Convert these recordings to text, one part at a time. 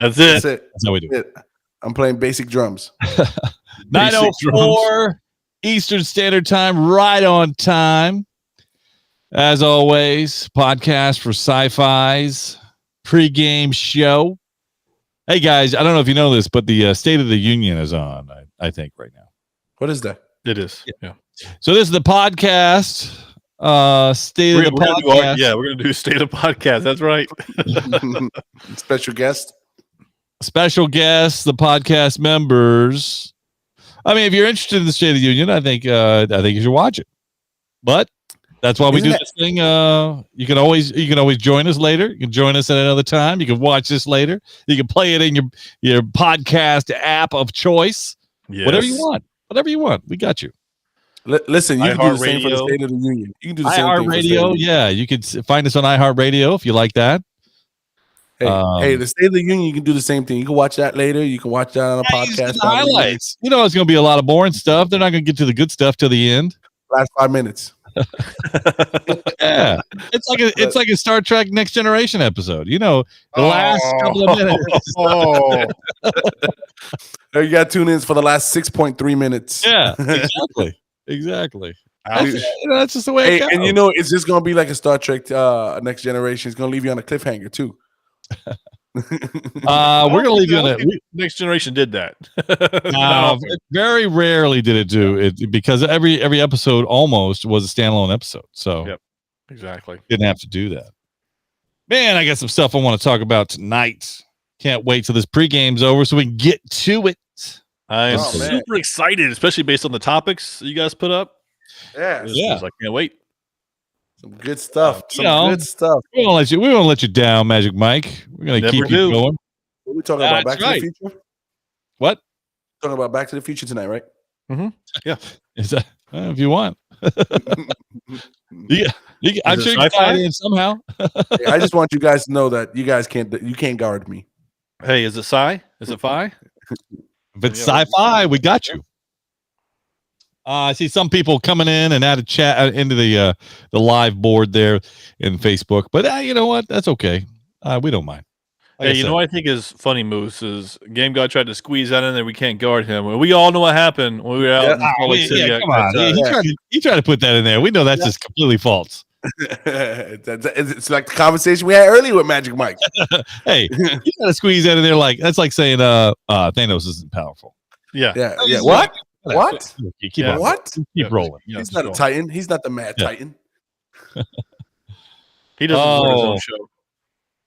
That's it. That's it. That's how we do it. I'm playing basic drums. 9:04 Eastern Standard Time, right on time. As always, podcast for Sci-Fi's pregame show. Hey guys, I don't know if you know this, but the State of the Union is on. I think right now. What is that? It is. Yeah. So this is the podcast. State of the podcast. We're gonna do State of Podcast. That's right. Special guest. Special guests, the podcast members. I mean, if you're interested in the State of the Union, I think you should watch it. But that's why we do this thing. You can always join us later. You can join us at another time. You can watch this later. You can play it in your podcast app of choice. Yes. Whatever you want. Whatever you want. We got you. Listen, you can do the same for the State of the Union. You can do the same thing for the State of the Union. Yeah, you can find us on iHeartRadio if you like that. Hey, the State of the Union, you can do the same thing. You can watch that later. You can watch that on a podcast. Highlights. You know, it's going to be a lot of boring stuff. They're not going to get to the good stuff till the end. Last 5 minutes. Yeah, it's like a Star Trek Next Generation episode. You know, the last couple of minutes. You got to tune in for the last 6.3 minutes. Yeah, exactly. That's just the way it goes. And you know, it's just gonna be like a Star Trek Next Generation. It's gonna leave you on a cliffhanger too. We're gonna leave you on it. Next Generation did that. Very rarely did it do it because every episode almost was a standalone episode. So yep, exactly. Didn't have to do that. Man, I got some stuff I want to talk about tonight. Can't wait till this pregame's over so we can get to it. I'm super excited, especially based on the topics you guys put up. Yeah. I can't wait. Some good stuff. Good stuff. We won't let you down, Magic Mike. We're gonna keep you going. What are we talking about? Back to the Future? What? Talking about Back to the Future tonight, right? Mm-hmm. Yeah. Is that if you want? I'm sure you can tie it in somehow. I just want you guys to know that you guys can't guard me. Hey, is it sci? Is it fi? If it's sci-fi, we got you. I see some people coming in and out of chat into the live board there in Facebook, but you know what? That's okay. We don't mind. Hey, you know what I think is funny, Moose, is Game God tried to squeeze that in there. We can't guard him. We all know what happened when we were out in Salt Lake City. Come on. He tried to put that in there. We know that's just completely false. It's like the conversation we had earlier with Magic Mike. Hey, you gotta squeeze that in there that's like saying Thanos isn't powerful. Yeah. What? Keep rolling. He's not a Titan. He's not the Mad Titan. He doesn't deserve his own show.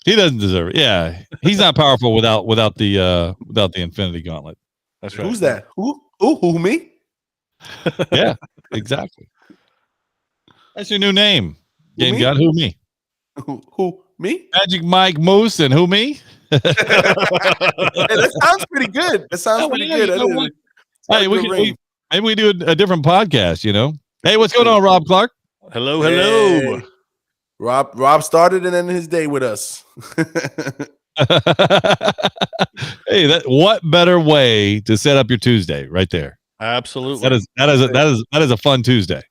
He doesn't deserve it. Yeah, he's not powerful without the Infinity Gauntlet. That's right. Who's that? Who? Me? Yeah, exactly. That's your new name. Game God. Who me? Who me? Magic Mike Moose and who me? Hey, that sounds pretty good. Hey, maybe we do a different podcast. You know. Hey, what's going on, Rob Clark? Hello. Hey. Rob started and ended his day with us. Hey, what better way to set up your Tuesday right there? Absolutely. That is a fun Tuesday.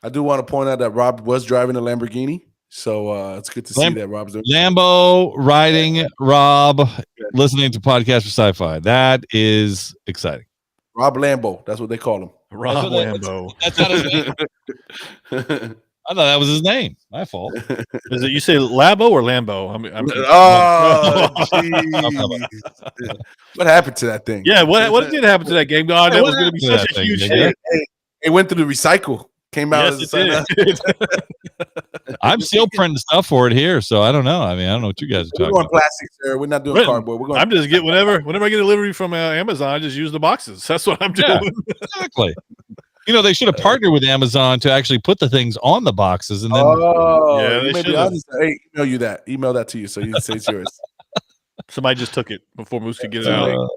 I do want to point out that Rob was driving a Lamborghini, so it's good to see that Rob's doing Lambo riding Rob, listening to Podcast for Sci-Fi. That is exciting. Rob Lambo, that's what they call him. Rob Lambo. That's not his name. I thought that was his name. My fault. Is it you say Labo or Lambo? What happened to that thing? Yeah, what did happen to that game? God, that was going to be such a huge hit. It went through the recycle. Came out as a I'm still printing stuff for it here, so I don't know. I mean, I don't know what you guys are talking about. Plastic, sir. We're not doing cardboard. I'm just getting whenever I get a delivery from Amazon, I just use the boxes. That's what I'm doing. Yeah, exactly. You know, they should have partnered with Amazon to actually put the things on the boxes, and then maybe I'll just email that to you so you can say it's yours. Somebody just took it before Moose could get it out.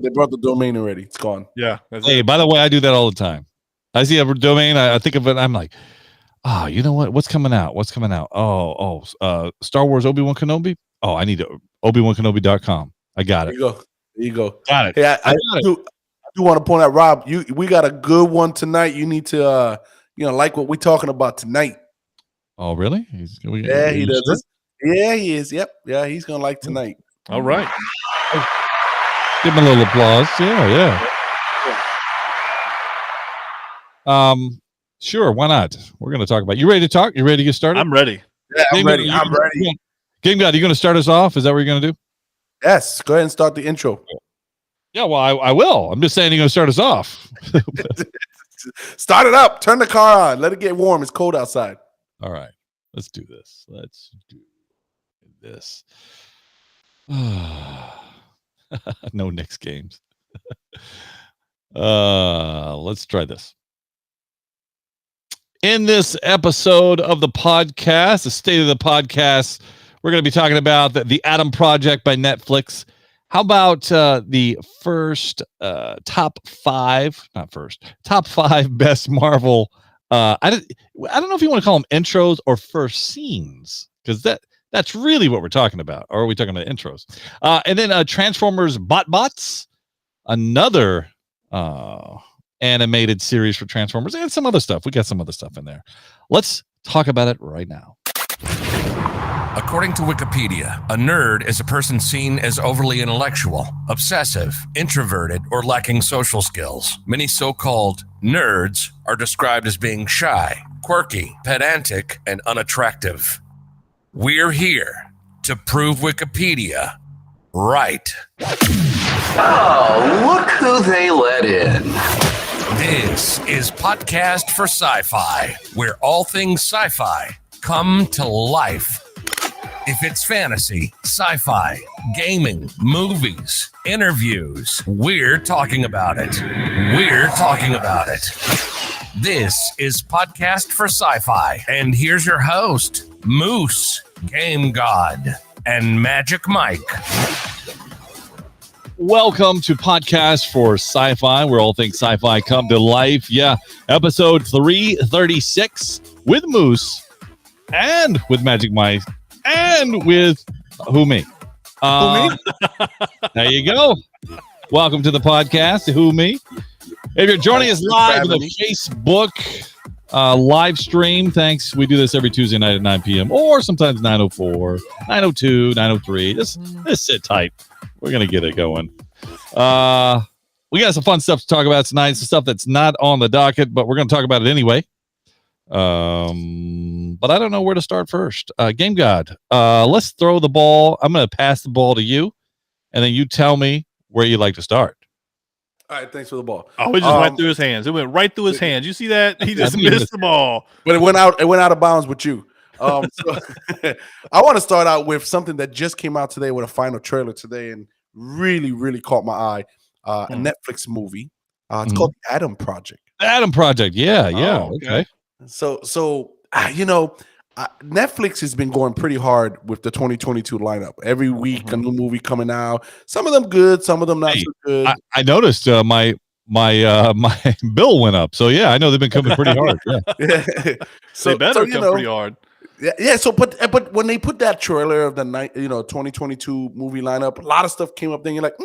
They brought the domain already. It's gone. Yeah. Hey, by the way, I do that all the time. I see a domain, I think of it, I'm like, you know what? What's coming out? Star Wars Obi-Wan Kenobi? Oh, I need ObiWanKenobi.com. I got it. There you go. Got it. Hey, I do want to point out, Rob, we got a good one tonight. You need to like what we're talking about tonight. Oh, really? He does. Yeah, he is. Yep. Yeah, he's gonna like tonight. All right. Give him a little applause. Yeah. Sure. Why not? We're going to talk about. You ready to talk? You ready to get started? I'm ready. Yeah, I'm Game ready. God, I'm ready. Game God, are you going to start us off? Is that what you're going to do? Yes. Go ahead and start the intro. Yeah. Well, I will. I'm just saying you're going to start us off. Start it up. Turn the car on. Let it get warm. It's cold outside. All right. Let's do this. No Knicks games. Let's try this. In this episode of the podcast, the state of the podcast, we're going to be talking about the Adam Project by Netflix. How about the first top five best Marvel? I don't know if you want to call them intros or first scenes, because that's really what we're talking about. Or are we talking about intros? And then Transformers BotBots, another animated series for Transformers, and some other stuff. We got some other stuff in there. Let's talk about it right now. According to Wikipedia, a nerd is a person seen as overly intellectual, obsessive, introverted, or lacking social skills. Many so-called nerds are described as being shy, quirky, pedantic, and unattractive. We're here to prove Wikipedia right. Oh, look who they let in. This is Podcast for Sci-Fi, where all things sci-fi come to life. If it's fantasy, sci-fi, gaming, movies, interviews, we're talking about it. We're talking about it. This is Podcast for Sci-Fi, and here's your host, Moose, Game God, and Magic Mike. Welcome to Podcast for Sci-Fi, where all things sci-fi come to life. Yeah, episode 336 with Moose and with Magic Mike and with me? There you go. Welcome to the podcast, me? If you're joining us live on the Facebook live stream, thanks. We do this every Tuesday night at 9 p.m. or sometimes 9:04, 9:02, 9:03. Just sit tight. We're going to get it going. We got some fun stuff to talk about tonight. Some stuff that's not on the docket, but we're going to talk about it anyway. But I don't know where to start first. Game God, let's throw the ball. I'm going to pass the ball to you, and then you tell me where you'd like to start. All right, thanks for the ball. Oh, it just went through his hands. It went right through his hands. You see that? He just missed the ball. But it went out of bounds with you. So I want to start out with something that just came out today with a final trailer today and really, really caught my eye. A Netflix movie. It's called The Adam Project. Adam Project. Yeah. Okay. So Netflix has been going pretty hard with the 2022 lineup. Every week, a new movie coming out. Some of them good, some of them not so good. I noticed my bill went up. So yeah, I know they've been coming pretty hard. Yeah. They better come pretty hard. Yeah. So, but when they put that trailer of the 2022 movie lineup, a lot of stuff came up. Then you're like,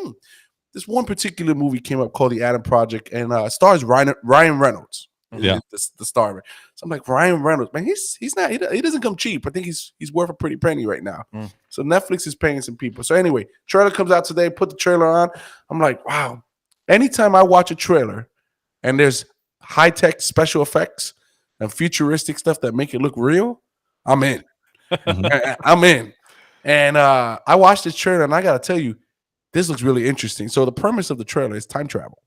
this one particular movie came up called The Adam Project, and stars Ryan Reynolds. Yeah, the star of it. So I'm like, Ryan Reynolds, man, he doesn't come cheap. I think he's worth a pretty penny right now. So Netflix is paying some people. So anyway, trailer comes out today. Put the trailer on. I'm like, wow. Anytime I watch a trailer and there's high tech special effects and futuristic stuff that make it look real, I'm in. I'm in. And I watched this trailer, and I got to tell you, this looks really interesting. So the premise of the trailer is time travel.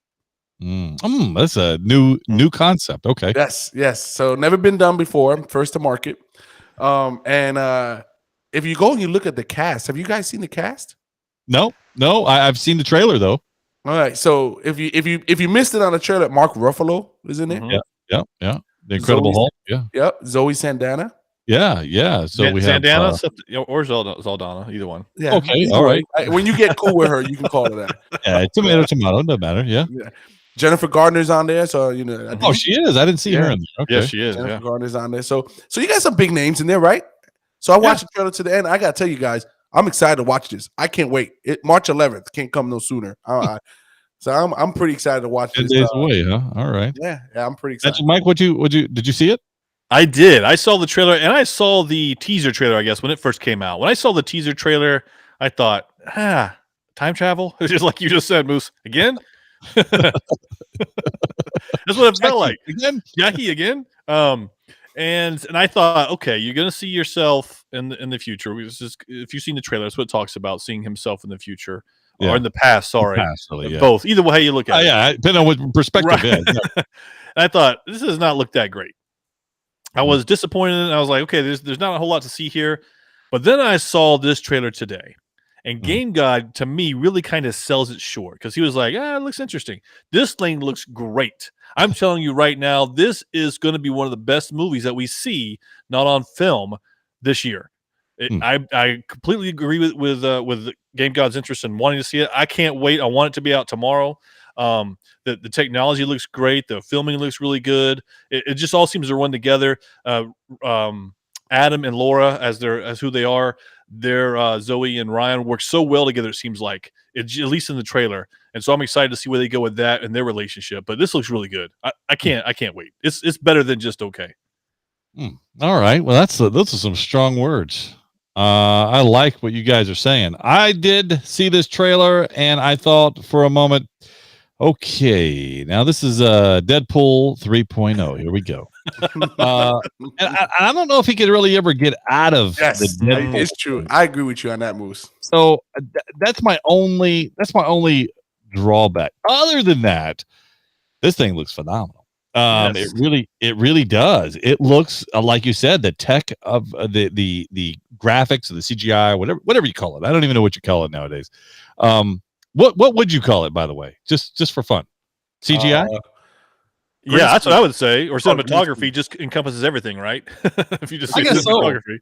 That's a new concept. Okay. Yes. So never been done before. First to market. And if you go and you look at the cast, have you guys seen the cast? No. I've seen the trailer though. All right. So if you missed it on the trailer, Mark Ruffalo is in it. Yeah. The Incredible Hulk. Yeah. Yep. Zoe Saldana. Yeah. So we have Sandana or Zaldana, either one. Yeah. Okay. All right. When you get cool with her, you can call her that. Yeah. Tomato. Doesn't matter. Yeah. Jennifer Gardner's on there, so she is. I didn't see her in there. Okay. Yeah, she is. Jennifer Gardner's on there. So you got some big names in there, right? So I watched the trailer to the end. I gotta tell you guys, I'm excited to watch this. I can't wait. March 11th can't come no sooner. So I'm pretty excited to watch 10 this. days away, huh? All right. Yeah, I'm pretty excited. Mike, did you see it? I did. I saw the trailer and I saw the teaser trailer, I guess, when it first came out. When I saw the teaser trailer, I thought, time travel. It's just like you just said, Moose. Again. That's what it felt like. Again, Jackie again. And I thought, okay, you're gonna see yourself in the future. If you've seen the trailer, that's what it talks about, seeing himself in the future or in the past. Sorry, yeah. both. Either way you look at it. Yeah, depending on what perspective. Right. Yeah. And I thought this does not look that great. I was disappointed. And I was like, okay, there's not a whole lot to see here. But then I saw this trailer today, and Game God to me really kind of sells it short because he was like, it looks interesting. This thing looks great. I'm telling you right now, this is going to be one of the best movies that we see not on film this year. I completely agree with Game God's interest in wanting to see it. I can't wait. I want it to be out tomorrow. The technology looks great. The filming looks really good. It just all seems to run together. Adam and Laura as who they are. Their Zoe and Ryan work so well together. It seems like at least in the trailer. And so I'm excited to see where they go with that and their relationship. But this looks really good. I can't wait. It's better than just okay. All right. Well, those are some strong words. I like what you guys are saying. I did see this trailer and I thought for a moment, okay, now this is Deadpool 3.0. Here we go. And I don't know if he could really ever get out of Yes, the Deadpool. it's true. I agree with you on that, Moose. So that's my only drawback. Other than that, this thing looks phenomenal. Yes. It really does. It looks like you said, the tech of the graphics or the CGI, whatever you call it. I don't even know what you call it nowadays. What would you call it, by the way? Just for fun, CGI. Yeah, that's what I would say. Or cinematography just encompasses everything, right? If you just say cinematography.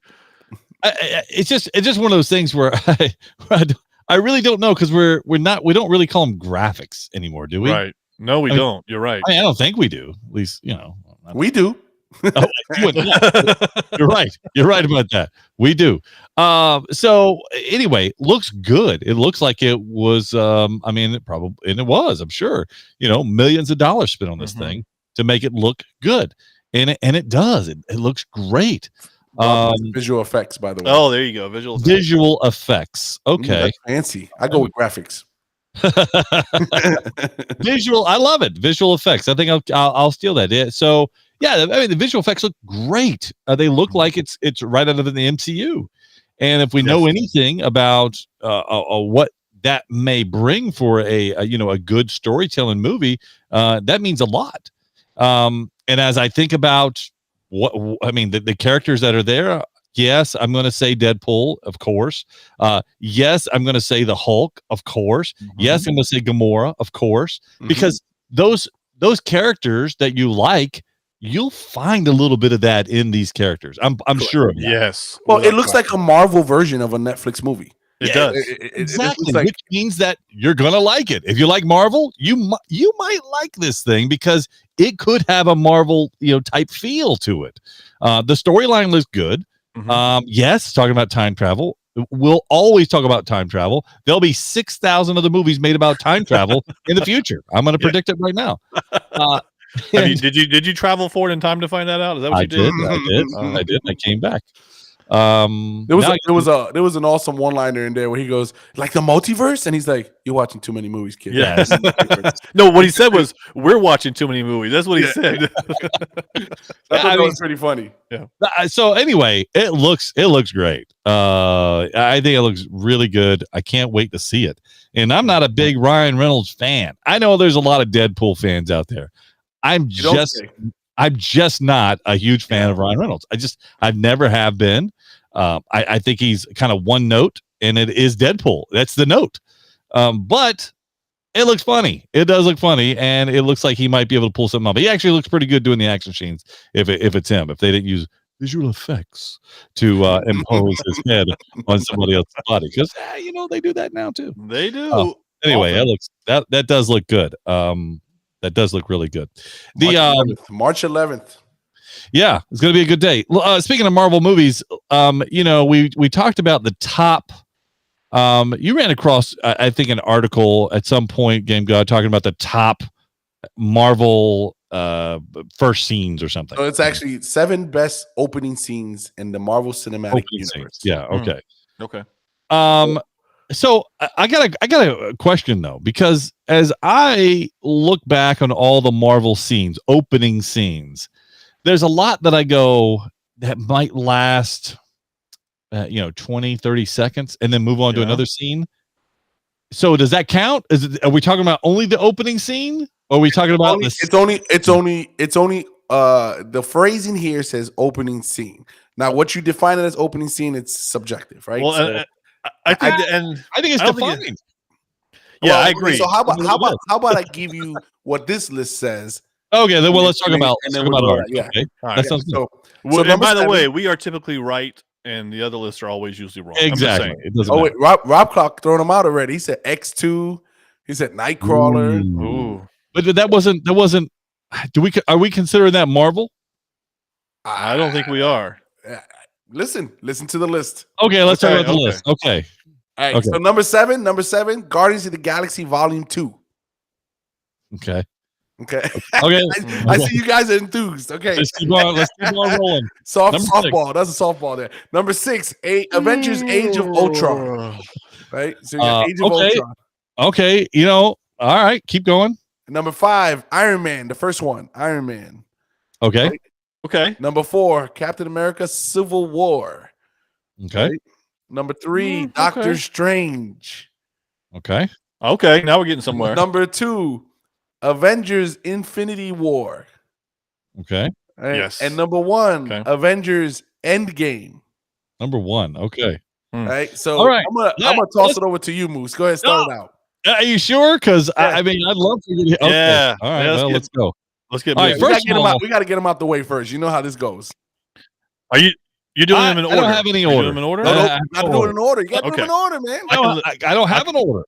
It's just one of those things where I really don't know because we don't really call them graphics anymore, do we? Right. No, we don't. You're right. I don't think we do. At least, we do. You're right. You're right about that. We do. So anyway, looks good. It looks like it was. It was. I'm sure. Millions of dollars spent on this thing to make it look good, and it does. It looks great. Visual effects, by the way. Oh, there you go. Visual effects. Okay, that's fancy. I go with graphics. Visual. I love it. Visual effects. I think I'll steal that. Yeah, so yeah, the visual effects look great. They look like it's right out of the MCU. And if we know anything about what that may bring for a good storytelling movie, that means a lot. And as I think about the characters that are there, yes, I'm going to say Deadpool, of course. Yes, I'm going to say the Hulk, of course. Yes, I'm going to say Gamora, of course, because those characters that you like, you'll find a little bit of that in these characters. I'm sure of that. Yes. Well, it looks like a Marvel version of a Netflix movie. It does. Exactly, which means that you're going to like it. If you like Marvel, you might like this thing because it could have a Marvel type feel to it. The storyline looks good. Yes, talking about time travel. We'll always talk about time travel. There'll be 6,000 other movies made about time travel in the future. I'm going to predict it right now. Did you travel forward in time to find that out? Is that what you did? I did. I came back. There was an awesome one-liner in there where he goes like the multiverse, and he's like, "You're watching too many movies, kid." Yes. No, what he said was, "We're watching too many movies." That's what he said. That was pretty funny. Yeah. So anyway, it looks great. I think it looks really good. I can't wait to see it. And I'm not a big Ryan Reynolds fan. I know there's a lot of Deadpool fans out there. I'm just not a huge fan of Ryan Reynolds. I've never have been. I think he's kind of one note, and it is Deadpool. That's the note. But it looks funny. It does look funny, and it looks like he might be able to pull something up. He actually looks pretty good doing the action scenes. If it's him, if they didn't use visual effects to impose his head on somebody else's body, because they do that now too. They do. Anyway, that does look good. That does look really good. March 11th. Yeah, it's going to be a good day. Speaking of Marvel movies, we talked about the top. You ran across, I think, an article at some point, Game God, talking about the top Marvel first scenes or something. So it's actually 7 best opening scenes in the Marvel Cinematic Universe. Yeah. Okay. Okay. So I got a question though, because as I look back on all the Marvel scenes, opening scenes, there's a lot that I go that might last 20, 30 seconds and then move on to another scene. So does that count? Are we talking about only the opening scene? Or are we talking about it's only the phrasing here says opening scene. Now what you define it as opening scene, it's subjective, right? Well, So, I think I think it's defined. I agree. So how about I give you what this list says? Okay, then let's talk about ours. Yeah. Okay. All right. That sounds good. So and by the way, we are typically right, and the other lists are always usually wrong. Exactly. It doesn't wait, Rob Clark throwing them out already. He said X2. He said Nightcrawler. Ooh. But that wasn't. Are we considering that Marvel? I don't think we are. Listen to the list. Okay, let's talk about the list. Okay. All right. Okay. So number seven, Guardians of the Galaxy Volume 2. Okay. Okay. I see you guys are enthused. Okay. Let's keep on rolling. Softball. That's a softball there. Number 6, Avengers Age of Ultron. Right? So you got Age of Ultron. Okay. All right. Keep going. Number 5, Iron Man, the first one. Iron Man. Okay. Right? Okay. Number 4, Captain America Civil War. Okay. Right? Number 3, Doctor Strange. Okay. Okay. Now we're getting somewhere. Number 2, Avengers Infinity War. Okay. Right? Yes. And number 1, Avengers Endgame. Number 1. Okay. Right. So all right. I'm gonna toss it over to you, Moose. Go ahead, start it out. Are you sure? Because I mean, I'd love for you to. Okay. Yeah. All right. Let's go. Let's get. All right. First of all, we got to get them out the way first. You know how this goes. Are you? You're doing them in order. I don't have any order. Them in order? No, you got to do it in order. You got to do them in order, man. I don't have an order.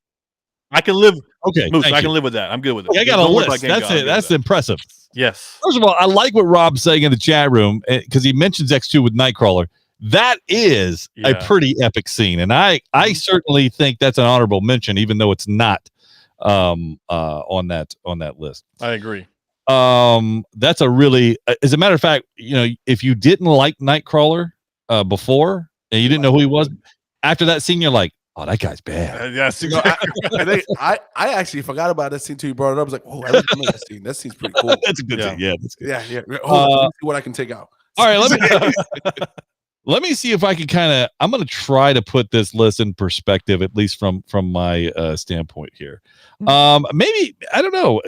I can live. Okay, Moose, I can live with that. I'm good with it. Yeah, I got a list. That's it. That's impressive. Yes. First of all, I like what Rob's saying in the chat room because he mentions X2 with Nightcrawler. That is a pretty epic scene, and I certainly think that's an honorable mention, even though it's not on that list. I agree. That's a really, as a matter of fact, if you didn't like Nightcrawler before and you didn't know who he was, after that scene, you're like, oh, that guy's bad. Yes, exactly. I actually forgot about that scene until you brought it up. I was like, oh, I remember that scene. That seems pretty cool. That's a good scene. Yeah, that's good. Yeah. Let me see what I can take out. All right, let me see if I can I'm going to try to put this list in perspective, at least from my standpoint here. Maybe, I don't know.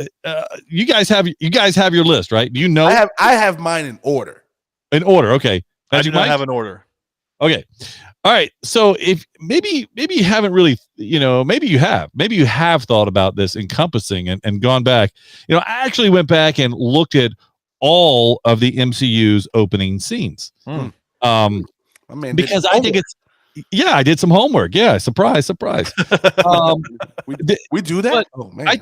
You guys have your list, right? Do you know? I have mine in order. In order. Okay. I do not have an order. Okay. All right. So if maybe you haven't really, maybe you have thought about this encompassing and gone back. I actually went back and looked at all of the MCU's opening scenes. Because I think I did some homework. Yeah. Surprise. We do that. Oh, man. I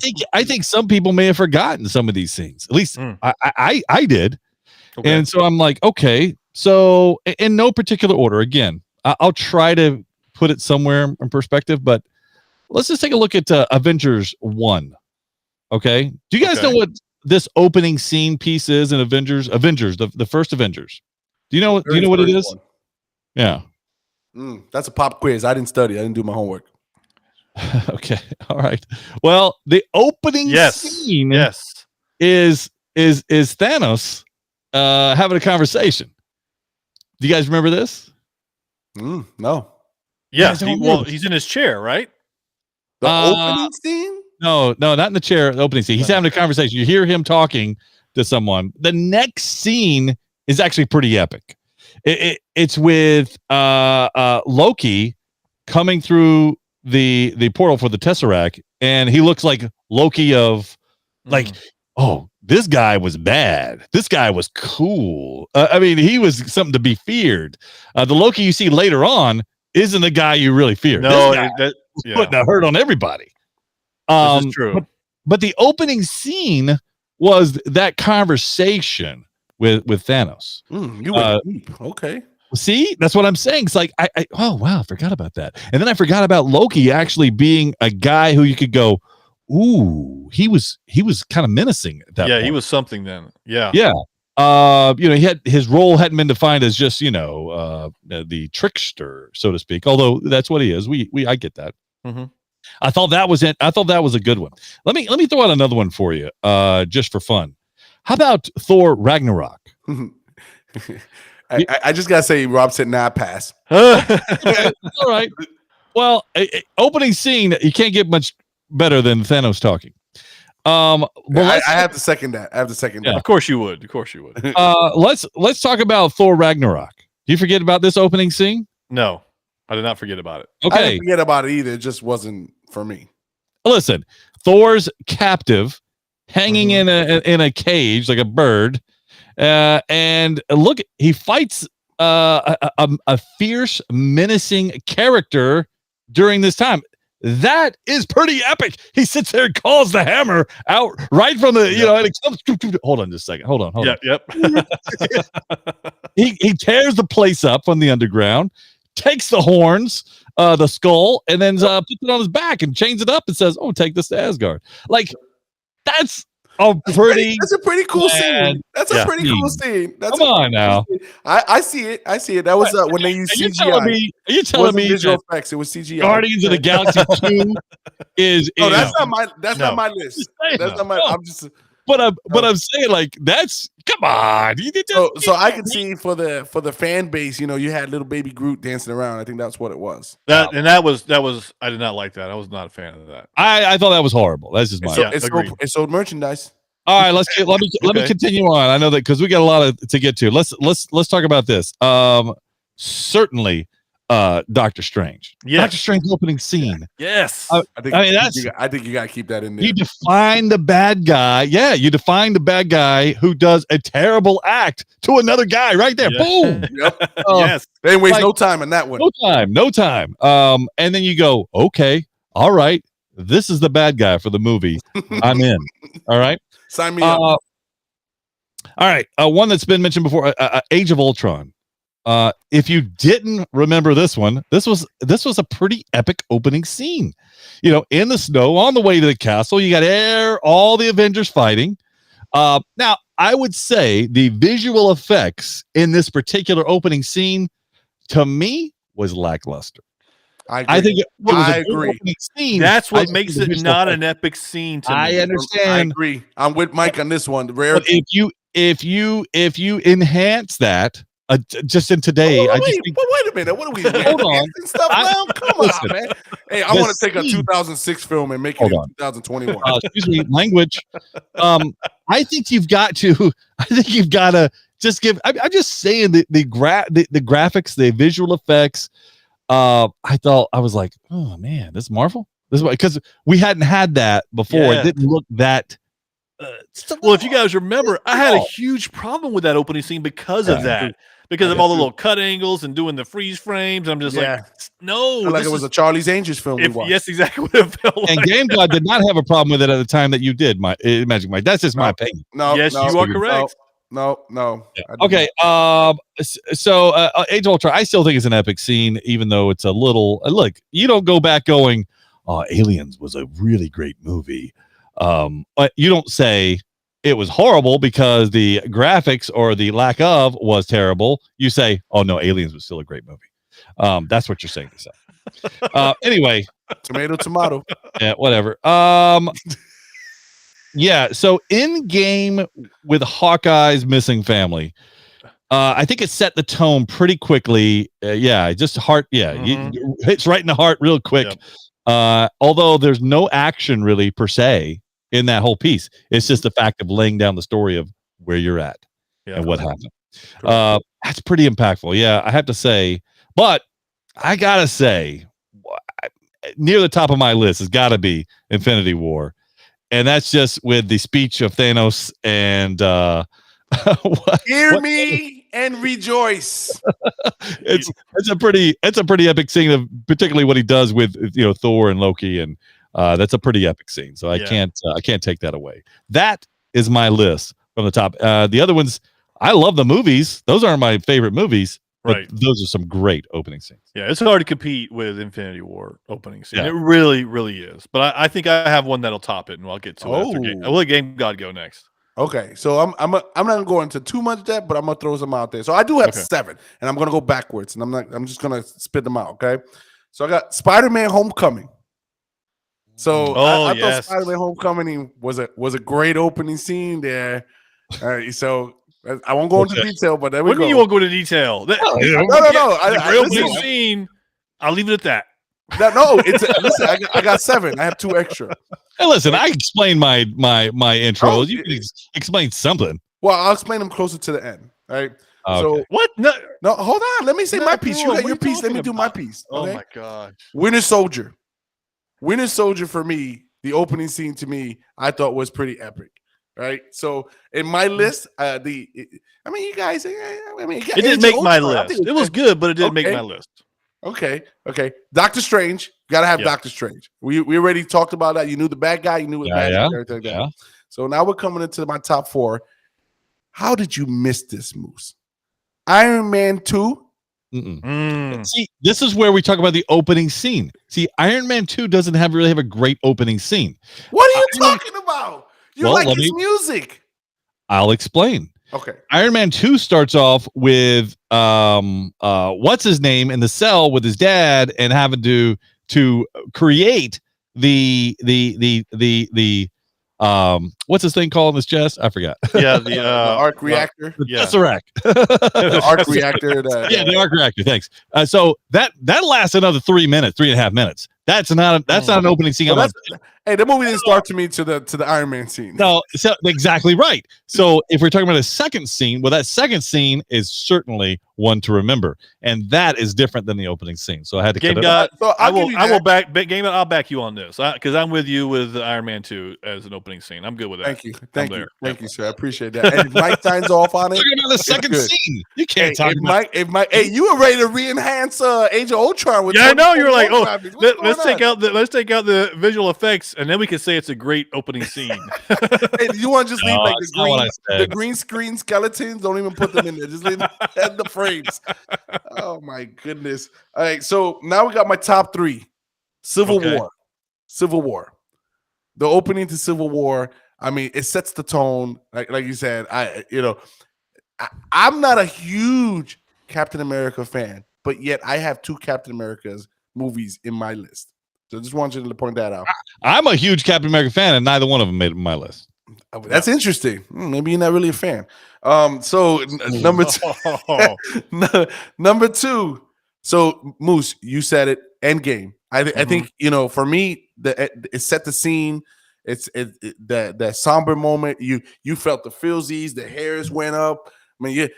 think some people may have forgotten some of these scenes. At least I did. Okay. And so I'm like, okay, so in no particular order, again, I'll try to put it somewhere in perspective, but let's just take a look at Avengers 1. Okay. Do you guys know what this opening scene piece is in Avengers, the first Avengers? Do you know what it is? One. Yeah. That's a pop quiz. I didn't study. I didn't do my homework. Okay. All right. Well, the opening scene is Thanos having a conversation. Do you guys remember this? No. Yeah. He's in his chair, right? The opening scene? No, not in the chair. The opening scene. He's having a conversation. You hear him talking to someone. The next scene is actually pretty epic. It's with Loki coming through the portal for the Tesseract, and he looks like Loki of like, oh, this guy was bad. This guy was cool. I mean, he was something to be feared. The Loki you see later on isn't the guy you really fear. No, putting a hurt on everybody. This is true. But the opening scene was that conversation with Thanos. You went deep. Okay. See, that's what I'm saying. It's like oh wow, I forgot about that. And then I forgot about Loki actually being a guy who you could go, ooh, he was kind of menacing at that point. He was something then. Yeah. He had his role hadn't been defined as just the trickster, so to speak. Although that's what he is. I get that. Mhm. I thought that was it. I thought that was a good one. Let me throw out another one for you, just for fun. How about Thor Ragnarok? I just gotta say, Rob said nah, pass. Okay, all right. Well, opening scene, you can't get much better than Thanos talking. But I have to second that. I have to second that. Of course you would. Of course you would. let's talk about Thor Ragnarok. Do you forget about this opening scene? No, I did not forget about it. I Okay, didn't forget about it either. It just wasn't for me. listen. Thor's captive, hanging in a cage like a bird, and look, he fights a fierce, menacing character during this time. That is pretty epic. He sits there and calls the hammer out right from the, and it comes. Hold on just a second. Hold on. Yep. He tears the place up from the underground, takes the horns, the skull, and then puts it on his back and chains it up and says, "Oh, take this to Asgard." Like, that's a pretty. That's a pretty cool scene. That's a pretty cool scene. Come on now. I see it. I see it. That was when they used CGI. Are you telling me visual that effects? It was CGI. Guardians of the Galaxy 2 is? No, that's not my. That's No. not my list. That's not my. No. I'm just. But I'm saying, like, that's, come on. You did that. So I can see for the fan base, you had little baby Groot dancing around. I think that's what it was. That was. I did not like that. I was not a fan of that. I thought that was horrible. That's just my. It's sold merchandise. All right, let me continue on. I know that because we got a lot to get to. Let's talk about this. Certainly, Doctor Strange. Yes. Doctor Strange opening scene. Yes. I think you got to keep that in there. You define the bad guy. Yeah, you define the bad guy who does a terrible act to another guy right there. Yeah. Boom. Yep. Yes. They didn't waste no time on that one. No time. And then you go, okay, all right. This is the bad guy for the movie. I'm in. All right. Sign me up. All right. One that's been mentioned before, Age of Ultron. If you didn't remember this one, this was a pretty epic opening scene. In the snow on the way to the castle, you got all the Avengers fighting. Now, I would say the visual effects in this particular opening scene, to me, was lackluster. I think it was I a good agree. opening scene. That's what I makes think the it visual not effects- an epic scene to me. I I understand. agree. I'm with Mike on this one. The rare. But if you enhance that, just in today, wait, I just think, wait a minute. What are we? Hold on. Stuff now? Come Listen. on, man. Hey, I want to take a 2006 film and make it Hold in on. 2021. excuse me, language. I think you've got to just give. I'm just saying the graphics, the visual effects. I was like, oh man, this is Marvel. This is because we hadn't had that before. Yeah. It didn't look that. Well, if you guys remember, I had a huge problem with that opening scene because of that. Because of all the little cut angles and doing the freeze frames. I'm just like, no. Like it was a Charlie's Angels film. Yes, exactly what it felt like. And Game God did not have a problem with it at the time that you did, Magic Mike. That's just my opinion. No, Yes, you are correct. No. Yeah. Okay. So Age of Ultron, I still think it's an epic scene, even though it's a little. Look, you don't go back going, "Oh, Aliens was a really great movie." But you don't say it was horrible because the graphics or the lack of was terrible. You say, "Oh no, Aliens was still a great movie." That's what you're saying to say. Anyway, tomato. yeah, whatever. Yeah, so in game with Hawkeye's missing family, I think it set the tone pretty quickly. Just heart. Yeah, hits right in the heart real quick. Yep. Although there's no action really per se in that whole piece, it's just the fact of laying down the story of where you're at and what happened. That's pretty impactful. Yeah, I have to say, but I gotta say, near the top of my list has got to be Infinity War. And that's just with the speech of Thanos and hear me and rejoice. it's a pretty epic scene of particularly what he does with Thor and Loki, and that's a pretty epic scene. So I can't take that away. That is my list from the top. The other ones, I love the movies. Those aren't my favorite movies. Right. Those are some great opening scenes. Yeah, it's hard to compete with Infinity War opening scene. Yeah. It really, really is. But I think I have one that'll top it, and I'll get to it after game. I'll let Game God go next. Okay, so I'm not gonna go into too much depth, but I'm gonna throw some out there. So I do have 7, and I'm gonna go backwards, and I'm just gonna spit them out. Okay, so I got Spider-Man: Homecoming. So Oh, I yes. thought Spider-Man: Homecoming was a great opening scene there. All right, so I won't go into detail, but there we What do go. you won't go into detail? No. The great opening Listen, scene. I'll leave it at that. no, listen. I got 7. I have 2 extra. Hey, listen, I explained my intro. Oh, You can explain something. Well, I'll explain them closer to the end. All right. Okay. So What? No. hold on. Let me say my piece. You What got are your piece. Let me talking do my about? piece. Oh Okay? my gosh. Winter Soldier. Winter Soldier for me, the opening scene to me, I thought was pretty epic. Right. So in my list, you guys, It didn't make my list. It was good, but it didn't make my list. Okay. Doctor Strange. Gotta have Doctor Strange. We already talked about that. You knew the bad guy. You knew the bad guy. Everything like that. So now we're coming into my top 4. How did you miss this, Moose? Iron Man 2. See, this is where we talk about the opening scene. See, Iron Man 2 doesn't really have a great opening scene. What are you talking about? You like his music. I'll explain. Okay. Iron Man 2 starts off with what's his name in the cell with his dad and having to create the what's this thing called in his chest? I forgot. Yeah, the arc reactor. The Tesseract. The arc reactor. The arc reactor. Thanks. So that lasts another 3.5 minutes. That's not an opening scene. Well, hey, the movie didn't start to me to the Iron Man scene. No, so exactly right. So if we're talking about a second scene, well, that second scene is certainly one to remember, and that is different than the opening scene. So I had to Game cut it God. up. So I will back Game. I'll back you on this because I'm with you with Iron Man 2 as an opening scene. I'm good with that. Thank you, sir. I appreciate that. And if Mike signs off on it, Talking about the second scene, you can't talk about. If Mike, hey, you were ready to re-enhance Age of Ultron with. Yeah, I know you were like, let's take out the visual effects, and then we can say it's a great opening scene. Hey, you want to just leave like the the green screen skeletons? Don't even put them in there. Just leave the frames. Oh my goodness! All right, so now we got my top 3. Civil War. The opening to Civil War. I mean, it sets the tone. Like you said, I'm not a huge Captain America fan, but yet I have 2 Captain America's movies in my list. So I just wanted to point that out. I'm a huge Captain America fan, and neither one of them made my list. That's interesting. Maybe you're not really a fan. So number 2, number 2. So Moose, you said it. Endgame. I think for me, it set the scene. It's that somber moment. You felt the feelsies. The hairs went up. I mean,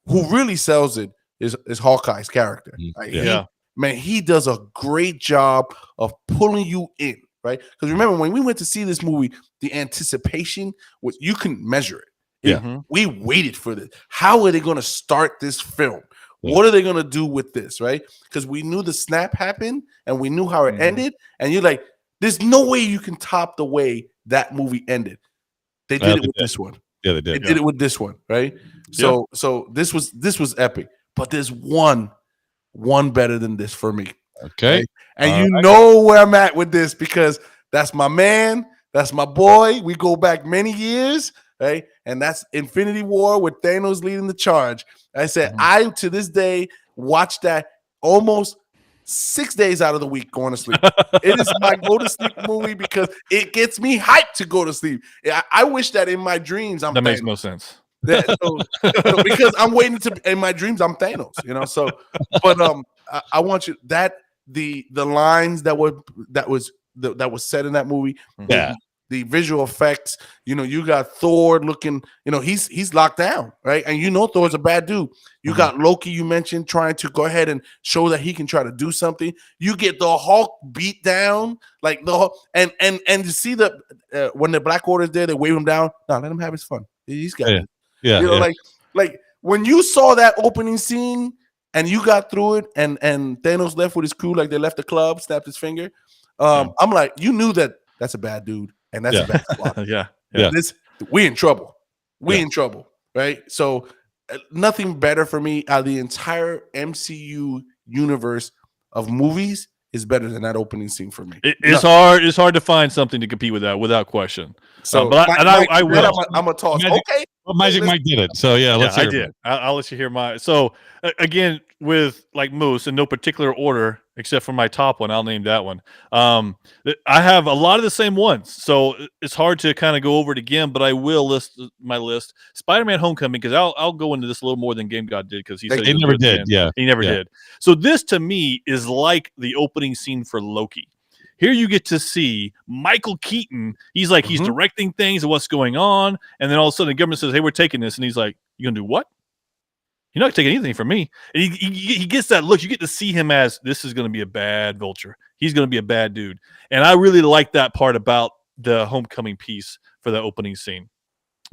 who really sells it is Hawkeye's character. Like, he does a great job of pulling you in, right? Because remember, when we went to see this movie, the anticipation was you couldn't measure it. We waited for this. How are they going to start this film? What are they going to do with this, right? Because we knew the snap happened and we knew how it ended. And you're like, there's no way you can top the way that movie ended. They did it with this one. Yeah, they did. They did it with this one, right? So this was epic. But there's one better than this for me. Okay. Right? And know where I'm at with this because that's my man. That's my boy. We go back many years, right? And that's Infinity War with Thanos leading the charge. I said, I, to this day, watch that almost 6 days out of the week going to sleep. It is my go-to-sleep movie because it gets me hyped to go to sleep. I wish that in my dreams I'm That makes Thanos. no sense. So because I'm waiting in my dreams, I'm Thanos, So, but I want you the lines that was said in that movie, the visual effects. You got Thor looking, he's locked down, right? And Thor's a bad dude. You got Loki, you mentioned, trying to go ahead and show that he can try to do something. You get the Hulk beat down, like the Hulk, and you see when the Black Order's there, they wave him down. No, let him have his fun. He's got it. Like when you saw that opening scene and you got through it, and Thanos left with his crew, like they left the club, snapped his finger. I'm like, you knew that's a bad dude, and that's a bad squad. We in trouble. We in trouble, right? So nothing better for me out of the entire MCU universe of movies is better than that opening scene for me. It's hard to find something to compete with that, without question. So, but I will. I'm gonna toss. Magic- Okay, Well, Magic Mike did it. So yeah, let's I hear it. did. I'll let you hear my. So again, with like Moose in no particular order except for my top one, I'll name that one. I have a lot of the same ones, so it's hard to kind of go over it again. But I will list my list. Spider-Man: Homecoming, because I'll go into this a little more than Game God did, because he said He never did. Yeah, he never Yeah. did. So this to me is like the opening scene for Loki. Here you get to see Michael Keaton. He's like, he's directing things and what's going on. And then all of a sudden the government says, hey, we're taking this. And he's like, you going to do what? You're not taking anything from me. And he gets that look. You get to see him as, this is going to be a bad vulture. He's going to be a bad dude. And I really like that part about the Homecoming piece for the opening scene.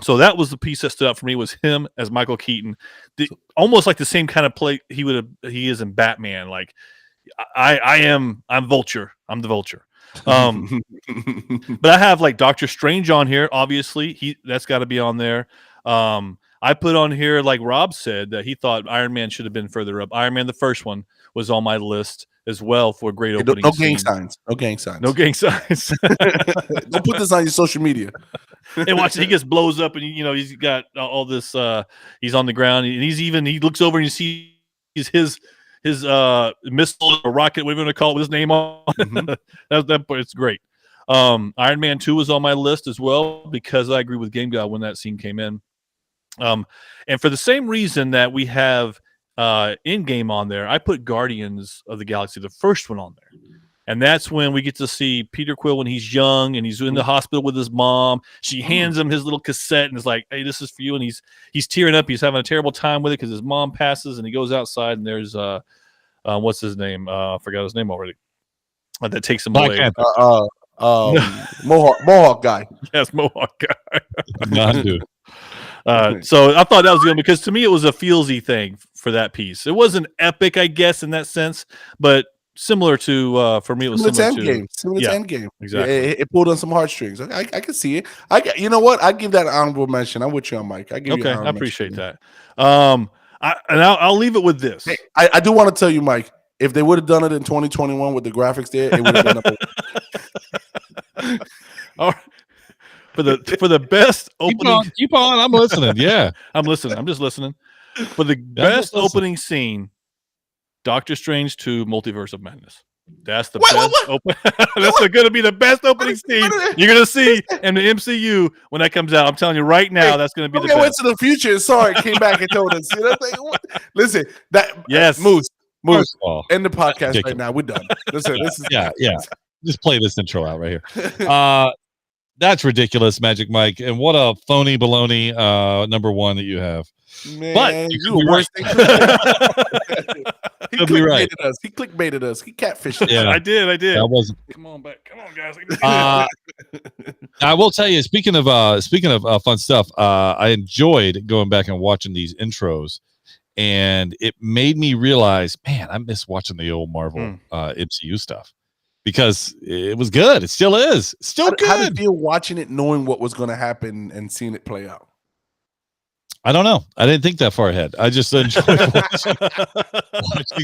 So that was the piece that stood out for me, was him as Michael Keaton. Almost like the same kind of play he is in Batman. Like, I'm Vulture. I'm the Vulture. But I have like Doctor Strange on here. Obviously, that's got to be on there. I put on here, like Rob said, that he thought Iron Man should have been further up. Iron Man, the first one, was on my list as well for a great opening. No gang signs. No gang signs. No gang signs. Don't put this on your social media. And watch, he gets blows up, and he's got all this. He's on the ground, and he looks over and you see his missile or rocket, whatever you want to call it, with his name on. It's great. Iron Man 2 was on my list as well, because I agree with Game God when that scene came in. And for the same reason that we have in-game on there, I put Guardians of the Galaxy, the first one, on there. And that's when we get to see Peter Quill when he's young and he's in the hospital with his mom. She hands him his little cassette and is like, hey, this is for you. And he's tearing up. He's having a terrible time with it because his mom passes, and he goes outside, and there's what's his name? I forgot his name already. That takes him Black away. Panther. Mohawk guy. Yes, Mohawk guy. Non-dude. So I thought that was good, because to me it was a feelsy thing for that piece. It wasn't epic, I guess, in that sense, but similar to for me, it was similar to Endgame. Exactly. It pulled on some heartstrings. I can see it. You know what? I give that an honorable mention. I'm with you on Mike. I appreciate that. I'll leave it with this. Hey, I do want to tell you, Mike, if they would have done it in 2021 with the graphics there, it would have been up. All right. For the best opening, keep on. I'm listening. Yeah, I'm listening. I'm just listening. For the best opening scene, Doctor Strange 2: Multiverse of Madness. That's the best. That's going to be the best opening scene you're going to see in the MCU when that comes out. I'm telling you right now, that's going to be the best. I went to the future and saw it, came back and told us. Listen, Moose, First of all, end the podcast right now. We're done. Listen, this is yeah. Just play this intro out right here. That's ridiculous, Magic Mike, and what a phony baloney number one that you have. Man, but you the worst thing. He clickbaited us. He clickbaited us. He catfished us. Yeah, I did. That wasn't. Come on, guys. I will tell you. Speaking of fun stuff, I enjoyed going back and watching these intros, and it made me realize, man, I miss watching the old Marvel MCU stuff, because it was good. It still is. Still good. How did you feel watching it, knowing what was going to happen and seeing it play out? I don't know. I didn't think that far ahead. I just enjoyed watching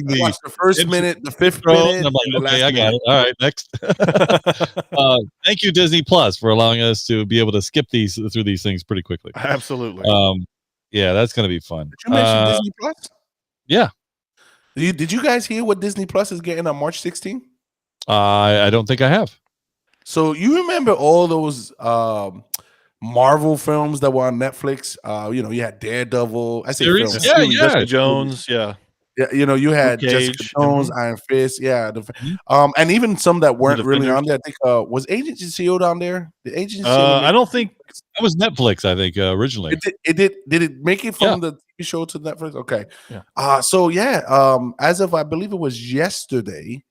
the first minute, the fifth minute. I'm like, okay, I got it. All right, next. Thank you, Disney Plus, for allowing us to be able to skip through these things pretty quickly. Absolutely. Yeah, that's going to be fun. Did you mention Disney Plus? Yeah. Did you guys hear what Disney Plus is getting on March 16th? I don't think I have. So you remember all those Marvel films that were on Netflix? You had Daredevil. I say series? films. Yeah, Jessica Jones. Yeah. Yeah, you had Jessica Jones, Iron Fist. Yeah. And even some that weren't really on there. I think was Agents of S.H.I.E.L.D. on there? The Agents of S.H.I.E.L.D. I don't think that was Netflix. I think originally it did. Did it make it from the TV show to Netflix? Okay. Yeah. As of I believe it was yesterday,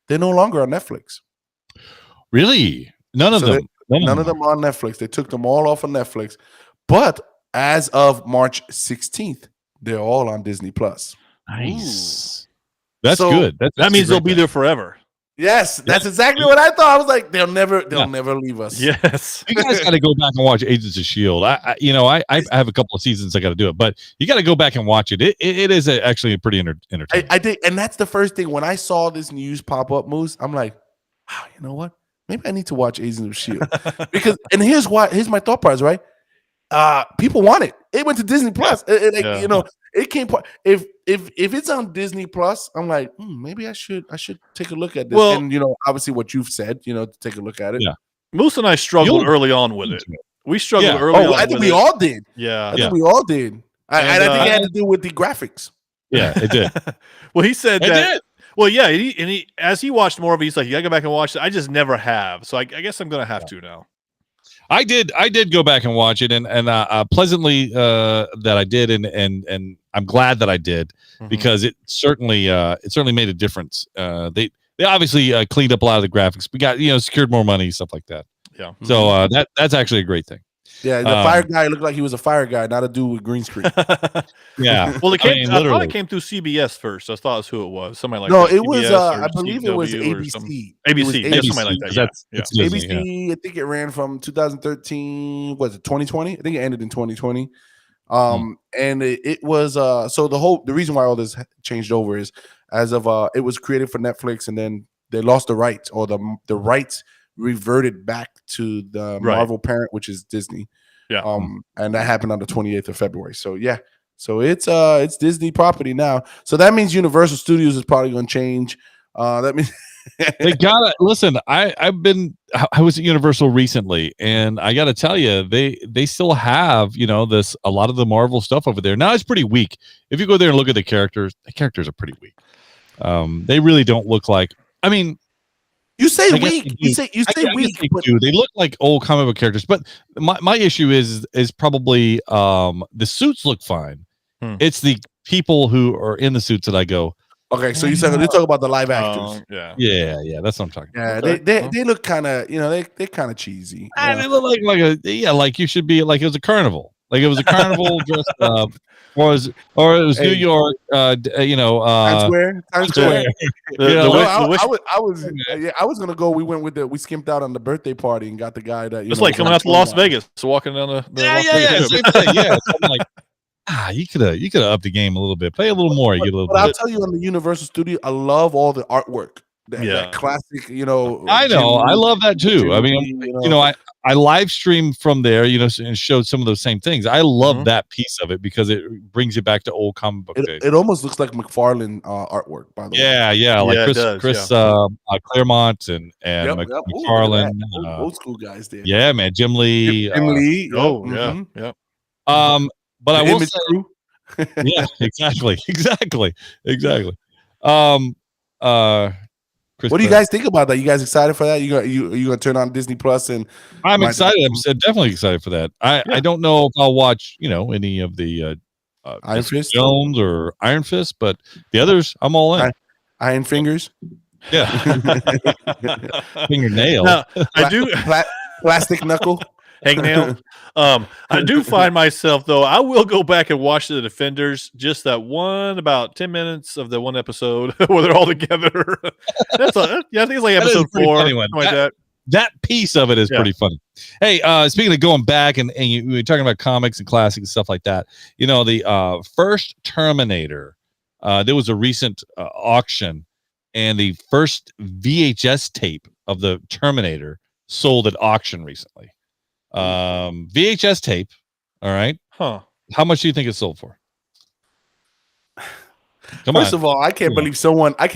they're no longer on Netflix. Really? None of them. None of them are on Netflix. They took them all off of Netflix. But as of March 16th, they're all on Disney Plus. Nice. That's good. That means they'll be there forever. Yes, that's exactly what I thought. I was like, they'll never leave us. Yes. You guys got to go back and watch Agents of S.H.I.E.L.D. I have a couple of seasons I got to do it, but you got to go back and watch it. It is actually a pretty entertaining. I did, and that's the first thing when I saw this news pop up, Moose. I'm like, wow, you know what? maybe I need to watch Agents of Shield because. And here's my thought process, right? People want it. It went to Disney Plus. You know, it came. If it's on Disney Plus, I'm like, maybe I should take a look at this. Well, and you know, obviously what you've said, you know, to take a look at it. Yeah. Moose and I struggled early on with it. We struggled early on. I think we all did. Yeah, I think we all did. I think it had to do with the graphics. Yeah, it did. Well, he said It that. did. Well, yeah, he as he watched more of it, he's like, you gotta go back and watch it. I just never have, so I guess I'm gonna have to now. I did go back and watch it, and pleasantly that I did, and I'm glad that I did because it certainly made a difference. They obviously cleaned up a lot of the graphics. We got secured more money, stuff like that. Yeah. So that's actually a great thing. Yeah, the fire guy looked like he was a fire guy, not a dude with green screen. Yeah. Well, I thought it came through CBS first. I thought that's who it was. Somebody like no, that. it was. CBS I believe it was CW or ABC. something. It was ABC, yeah, something like that. Yeah. ABC. I think it ran from 2013. Was it 2020? I think it ended in 2020. And it was so the reason why all this changed over is as of it was created for Netflix, and then they lost the rights, or the rights reverted back to the Marvel parent, which is Disney. Yeah. And that happened on the 28th of February. So yeah. So it's Disney property now. So that means Universal Studios is probably going to change. That means they gotta listen. I was at Universal recently, and I gotta tell you, they still have a lot of the Marvel stuff over there. Now it's pretty weak. If you go there and look at the characters are pretty weak. They really don't look like. I mean, you say weak. You say weak. They look like old comic book characters. But my issue is probably the suits look fine. It's the people who are in the suits that I go. Okay, so you talk about the live actors. Yeah, that's what I'm talking about. Yeah, they look kind of, they're kind of cheesy. They look like you should be like it was a carnival. Like it was a carnival dressed up. Or it was New York, Times Square. I was gonna go. We skimped out on the birthday party and got the guy that it's like coming out to Las Vegas, so walking down the same thing. Yeah, so I'm like, you could have upped the game a little bit, play a little more. But I'll tell you, on the Universal Studio, I love all the artwork. That classic, I know. I love that too. I mean, I live streamed from there, and showed some of those same things. I love that piece of it because it brings you back to old comic book days. It almost looks like McFarlane artwork, by the way. Yeah, like Chris Claremont and McFarlane, old school guys there. Yeah, man, Jim Lee. Yeah. But I will say, yeah, exactly. What do you guys think about that? You guys excited for that? You gonna turn on Disney Plus? And I'm excited. I'm definitely excited for that. I don't know if I'll watch any of the Iron Fist Jones or Iron Fist, but the others I'm all in. Iron Fingers, yeah, fingernail. Now, I do plastic knuckle. Hangnail. I do find myself though. I will go back and watch the Defenders. Just that one, about 10 minutes of the one episode where they're all together. I think it's like episode 4, something like that. That piece of it is pretty funny. Hey, speaking of going back and you were talking about comics and classics and stuff like that. The first Terminator. There was a recent auction, and the first VHS tape of the Terminator sold at auction recently. VHS tape. All right. How much do you think it sold for? First of all, I can't believe someone bought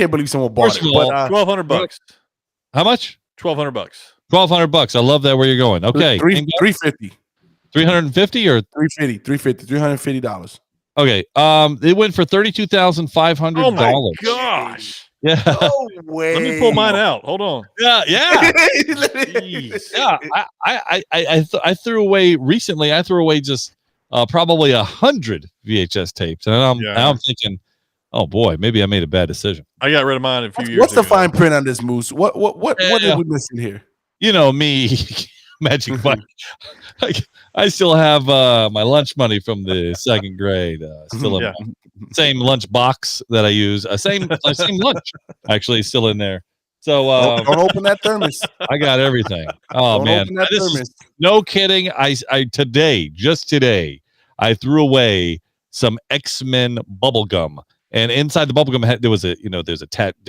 it. But $1,200. How much? $1,200. $1,200. I love that where you're going. Okay. $350. 350 or $350. Okay. It went for $32,500. Oh my gosh. Yeah. No way. Let me pull mine out. Hold on. Yeah. Yeah. Yeah. I threw away recently. I threw away just probably 100 VHS tapes, and now I'm thinking, oh boy, maybe I made a bad decision. I got rid of mine a few years What's ago. the fine print on this, Moose? What are we missing here? Me, Magic Mike. I still have my lunch money from the second grade. Still in same lunch box that I use. Same lunch actually still in there. So don't open that thermos. I got everything. Oh don't man, no kidding. Just today, I threw away some X-Men bubble gum And inside the bubblegum, there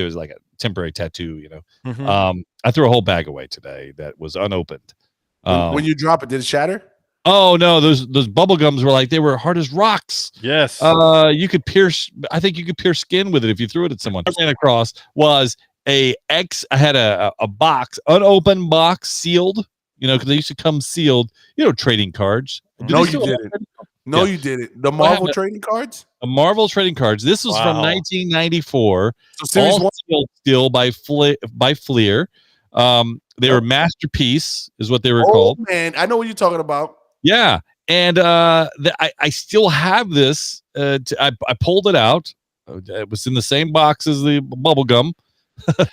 was like a temporary tattoo. Mhm. I threw a whole bag away today that was unopened. When you drop it, did it shatter? Oh no, those bubble gums they were hard as rocks. Yes. You could pierce. I think you could pierce skin with it if you threw it at someone. I ran across was I had a box, unopened box, sealed. Because they used to come sealed. Trading cards. No, you didn't. No, you didn't. The Marvel trading cards. The Marvel trading cards. This was from 1994. So series all one sealed still by Fleer. They were Masterpiece, is what they were called. Man, I know what you're talking about. Yeah, and I still have this. I pulled it out. It was in the same box as the bubble gum. Bubble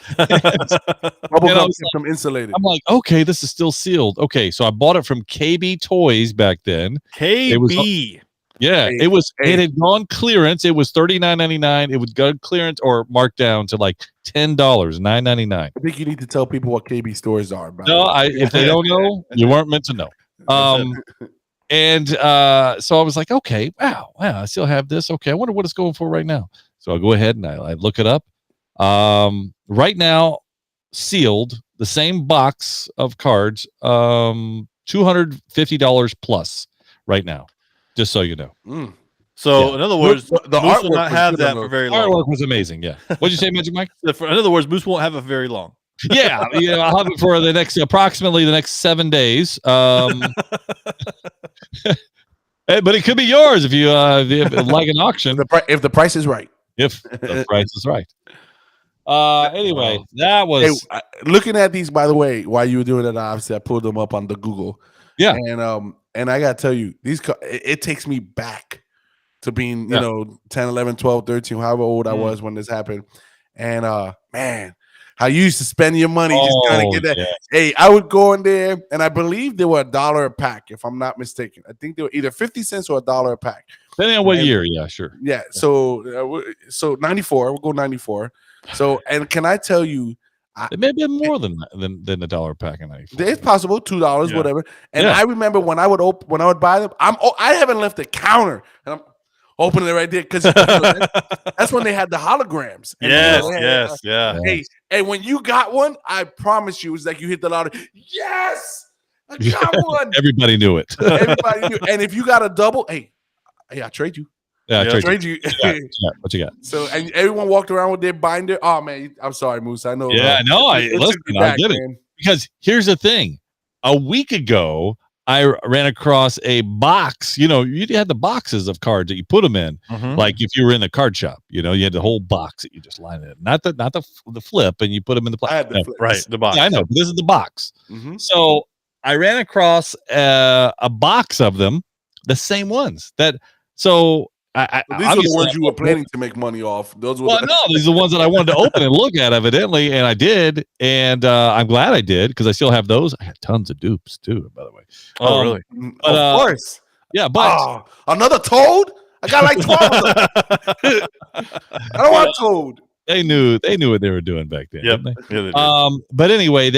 gum kept them insulated. I'm like, okay, this is still sealed. Okay, so I bought it from KB Toys back then. KB. It had gone clearance. It was $39.99. It would go clearance or marked down to like $10, $9.99. I think you need to tell people what KB stores are. If they don't know, you weren't meant to know. So I was like, okay, wow, I still have this. Okay, I wonder what it's going for right now. So I'll go ahead and I look it up. Right now, sealed, the same box of cards, $250 plus right now, just so you know. So in other words, the Moose artwork will not have that for very long. Artwork was amazing. Yeah. What'd you say, Magic Mike? In other words, Moose won't have it very long. Yeah, I'll have it for approximately the next 7 days. But it could be yours if you like an auction. If the price is right. If the price is right. Anyway, that was looking at these. By the way, while you were doing that, obviously I pulled them up on the Google. Yeah, and I gotta tell you, it takes me back to being 10, 11, 12, 13, however old I was when this happened. And man, how you used to spend your money just trying to get that. Yeah. Hey, I would go in there, and I believe they were $1 a pack, if I'm not mistaken. I think they were either 50 cents or $1 a pack. Depending on what year, yeah, sure. Yeah, so 94, we'll go 94. So, and can I tell you, it may have been more than $1 a pack in 94. It's possible, $2, whatever. And I remember when I would buy them, I haven't left the counter, and I'm opening it right there because that's when they had the holograms. Yes. Hey, when you got one, I promise you, it was like you hit the lottery. Yes, I got one. Everybody knew it. Everybody knew. And if you got a double, hey, I trade you. Yeah, I trade you. What you got? So, and everyone walked around with their binder. Oh man, I'm sorry, Moose. I know. Yeah, no, I get it. Because here's the thing: a week ago, I ran across a box. You had the boxes of cards that you put them in, like if you were in the card shop. You had the whole box that you just line it, not the flip, and you put them in the plastic. I had the flip. Right, the box. Yeah, I know. But this is the box. So I ran across a box of them, the same ones that. So. These are the ones you were planning to make money off. Those were these are the ones that I wanted to open and look at, evidently, and I did, and I'm glad I did because I still have those. I had tons of dupes too, by the way. Oh, really? But, of course. Yeah, but another Toad. I got like 12 of them. I don't want Toad. They knew what they were doing back then. Yep. Didn't they? Yeah, they did. But anyway,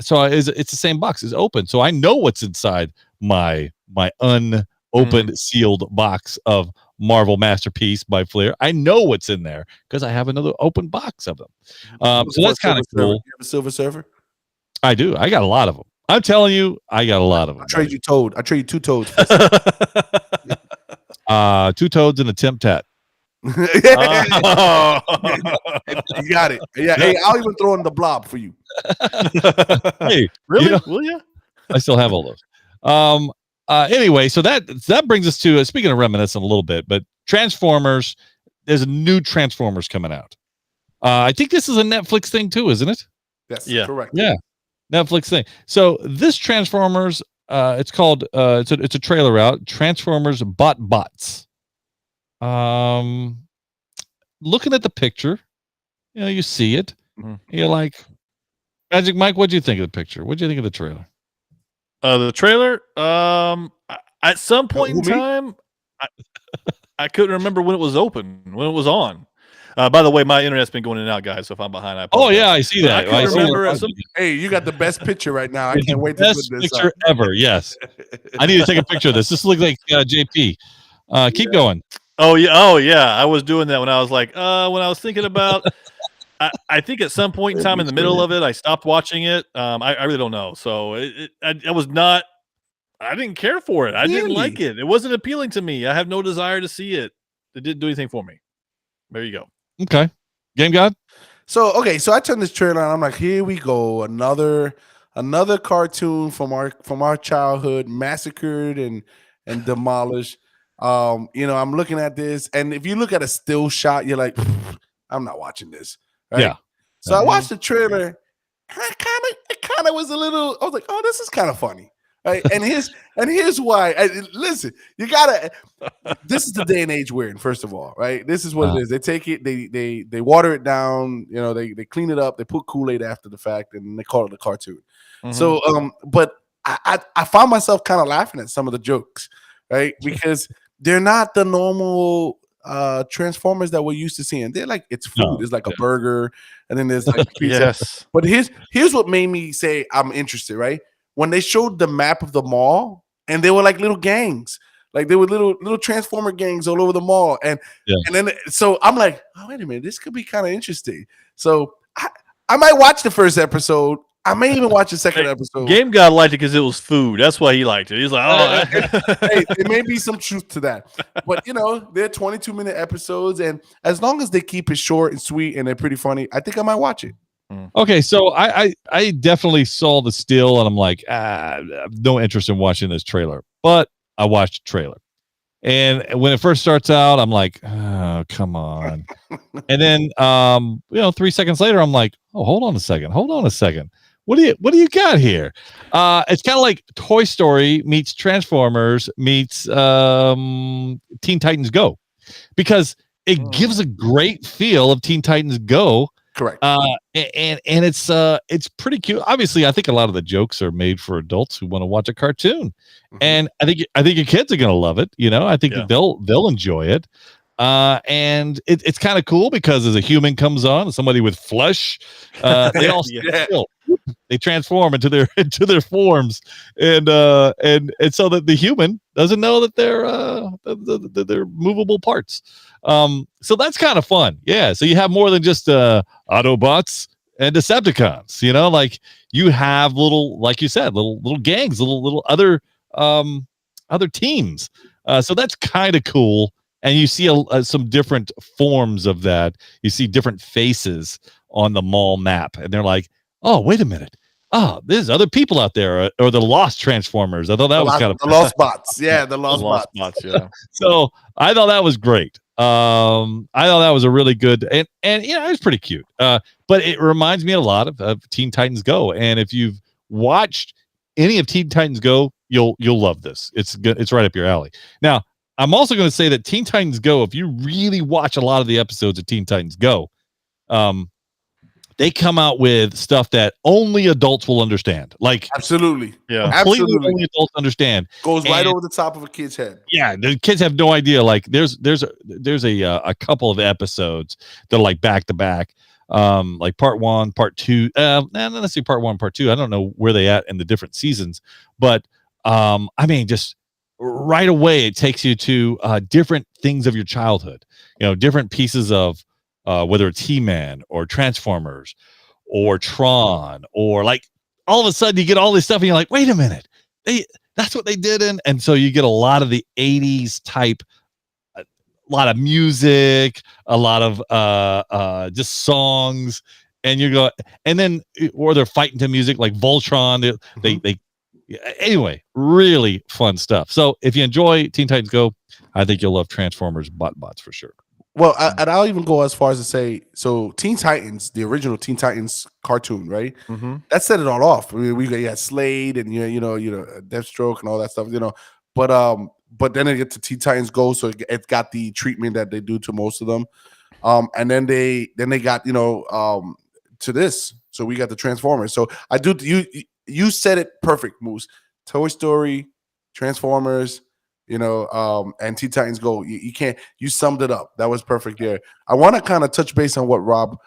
so it's the same box. It's open, so I know what's inside my unopened sealed box of Marvel Masterpiece by Fleer. I know what's in there because I have another open box of them. So that's kind of cool. You have a Silver Surfer? I do. I got a lot of them. I'm telling you, I got a lot of them. I trade you Toad. I trade you 2 Toads. 2 Toads and a Temp Tat. You got it. Yeah. Hey, I'll even throw in the Blob for you. Hey, really? Will you? I still have all those. Anyway, so that brings us to speaking of reminiscing a little bit, but Transformers. There's a new Transformers coming out. I think this is a Netflix thing too, isn't it? Yes, yeah, correct. Yeah, Netflix thing. So this Transformers, it's called it's a trailer out. Transformers BotBots. Looking at the picture, you see it. You're like, Magic Mike, what do you think of the picture? What do you think of the trailer? The trailer, at some point in time, I couldn't remember when it was open, when it was on. By the way, my internet's been going in and out, guys. So if I'm behind, I apologize. Oh yeah, I see that. I remember. Hey, you got the best picture right now. I can't wait to put this picture ever. Yes, I need to take a picture of this. This looks like JP. Keep going. Oh yeah. I was doing that when I was like, when I was thinking about. I think at some point in time in the middle of it, I stopped watching it. I really don't know. So I was not. I didn't care for it. I didn't like Really? it. It wasn't appealing to me. I have no desire to see it. It didn't do anything for me. There you go. Okay. Game God? So I turned this trailer on. I'm like, here we go, another cartoon from our childhood, massacred and demolished. I'm looking at this, and if you look at a still shot, you're like, I'm not watching this. Right? Yeah. So I watched the trailer, and it kind of was a little. I was like, oh, this is kind of funny. Right? And here's why. Listen, you gotta. This is the day and age we're in. First of all, right? This is what it is. They take it, they water it down. They clean it up. They put Kool-Aid after the fact, and they call it a cartoon. Mhm. So, but I found myself kind of laughing at some of the jokes, right? Because they're not the normal Transformers that we're used to seeing. They're like, it's food. No. It's like a burger, and then there's like pizza. Yes. But here's what made me say I'm interested, right? When they showed the map of the mall, and they were like little gangs, like they were little Transformer gangs all over the mall, and then so I'm like, oh wait a minute, this could be kind of interesting. So I might watch the first episode. I may even watch the second episode. Game God liked it because it was food. That's why he liked it. He's like, oh, Hey, there may be some truth to that, but they're 22-minute episodes, and as long as they keep it short and sweet and they're pretty funny, I think I might watch it. Okay, so I definitely saw the still, and I'm like, I have no interest in watching this trailer. But I watched the trailer, and when it first starts out, I'm like, oh, come on. And then 3 seconds later, I'm like, oh, hold on a second. What do you got here? It's kind of like Toy Story meets Transformers meets Teen Titans Go, because it gives a great feel of Teen Titans Go. Correct. And it's pretty cute. Obviously, I think a lot of the jokes are made for adults who want to watch a cartoon, and I think your kids are gonna love it. I think that they'll enjoy it. And it's kind of cool because as a human comes on, somebody with flesh, they all still, they transform into their forms, and so that the human doesn't know that they're movable parts. So that's kind of fun. Yeah. So you have more than just Autobots and Decepticons. Like you have little, like you said, little gangs, little other teams. So that's kind of cool. And you see some different forms of that. You see different faces on the mall map, and they're like, "Oh, wait a minute! Oh, there's other people out there, or the Lost Transformers." I thought that was kind of the Lost Bots. Yeah, the Lost Bots. Yeah. So I thought that was great. I thought that was a really good, and it was pretty cute. But it reminds me a lot of Teen Titans Go. And if you've watched any of Teen Titans Go, you'll love this. It's good. It's right up your alley. Now, I'm also going to say that Teen Titans Go, if you really watch a lot of the episodes of Teen Titans Go, they come out with stuff that only adults will understand. Like absolutely, yeah, completely only adults understand. Goes right over the top of a kid's head. Yeah, the kids have no idea. Like there's a couple of episodes that are like back to back, like part 1, part 2. Let's see, part 1, part 2. I don't know where they at in the different seasons, but I mean, just right away it takes you to different things of your childhood. Different pieces of whether it's He-Man or Transformers or Tron, or like all of a sudden you get all this stuff and you're like, wait a minute, that's what they did. And so you get a lot of the 80s type, a lot of music, a lot of just songs, and you go, and then, or they're fighting to music like Voltron. They anyway, really fun stuff. So if you enjoy Teen Titans Go, I think you'll love Transformers BotBots for sure. Well, and I'll even go as far as to say, so Teen Titans, the original Teen Titans cartoon, right? Mm-hmm. That set it all off. I mean, we got Slade and Deathstroke and all that stuff, But then it gets to Teen Titans Go, so it got the treatment that they do to most of them. And then they got to this. So we got the Transformers. So I do you said it perfect, Moose. Toy Story, Transformers, and Teen Titans Go. You summed it up. That was perfect there. I want to kind of touch base on what Rob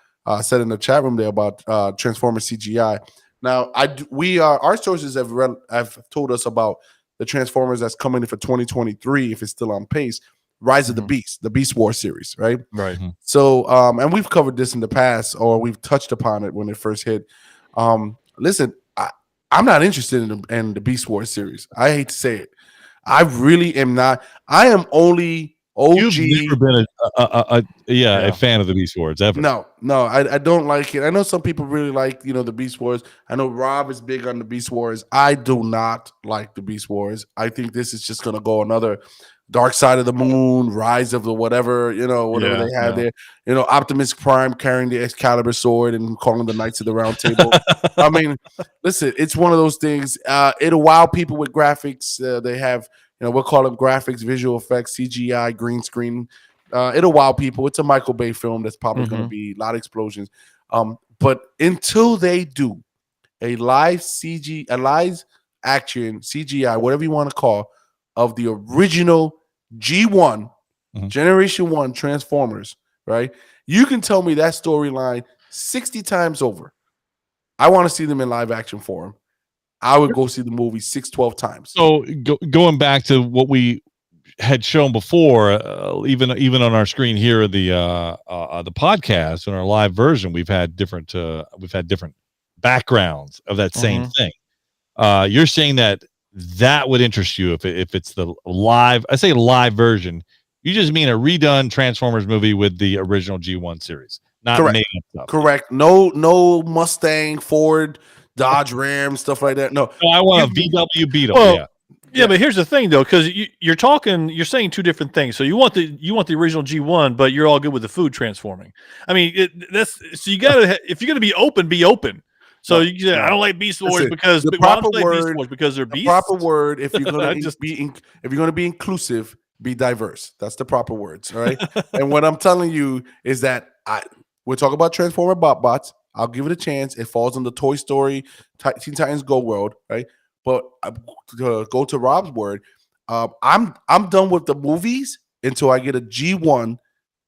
said in the chat room there about Transformers CGI. Now, our sources have told us about the Transformers that's coming in for 2023 if it's still on pace. Rise of the Beast Wars series, right? Right. So, and we've covered this in the past, or we've touched upon it when it first hit. Listen, I'm not interested in the Beast Wars series. I hate to say it. I really am not. I am only OG. You've never been a fan of the Beast Wars ever. No, I don't like it. I know some people really like, the Beast Wars. I know Rob is big on the Beast Wars. I do not like the Beast Wars. I think this is just going to go another Dark Side of the Moon, Rise of the whatever, whatever they have there. Optimus Prime carrying the Excalibur sword and calling the Knights of the Round Table. I mean, listen, it's one of those things. It'll wow people with graphics. They have, we'll call them graphics, visual effects, CGI, green screen. It'll wow people. It's a Michael Bay film that's probably going to be a lot of explosions. But until they do a live action, CGI, whatever you want to call, of the original G1, Generation 1 Transformers, right? You can tell me that storyline 60 times over. I want to see them in live action form. I would go see the movie 12 times. So going back to what we had shown before, even on our screen here, the podcast in our live version, we've had different backgrounds of that same thing. You're saying that would interest you if it's the live. I say live version. You just mean a redone Transformers movie with the original G1 series, not Correct. made up stuff. Correct. No Mustang, Ford, Dodge, Ram, stuff like that. No, I want a VW Beetle. Well, yeah, but here's the thing though, because you're saying two different things. So you want the original G1, but you're all good with the food transforming. I mean, so you gotta if you're gonna be open. So you say, I don't like Beast Wars because the proper word Beast Wars because they're beasts. The proper word, if you're gonna if you're gonna be inclusive, be diverse. That's the proper words, all right? And what I'm telling you is that we're talking about Transformer BotBots. I'll give it a chance. It falls in the Toy Story, Teen Titans Go world, right? But to go to Rob's word, I'm done with the movies until I get a G1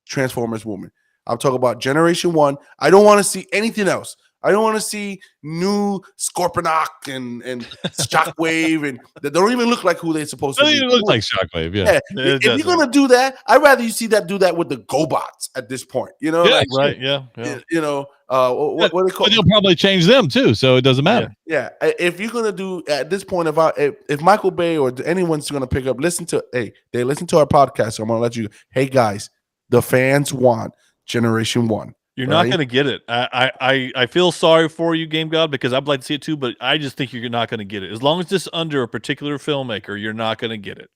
Transformers woman. I'm talking about Generation 1. I don't want to see anything else. I don't want to see new Scorponok and Shockwave, and they don't even look like who they're supposed to be. They look like Shockwave, yeah. If you're gonna do that, I'd rather you see that do that with the GoBots at this point. Right? Yeah. What they call? They'll probably change them too, so it doesn't matter. Yeah. If you're gonna do at this point, if Michael Bay or anyone's gonna pick up, listen to our podcast. So I'm gonna let you. Hey guys, the fans want Generation 1. You're not going to get it. I feel sorry for you, Game God, because I'd like to see it too, but I just think you're not going to get it. As long as it's under a particular filmmaker, you're not going to get it.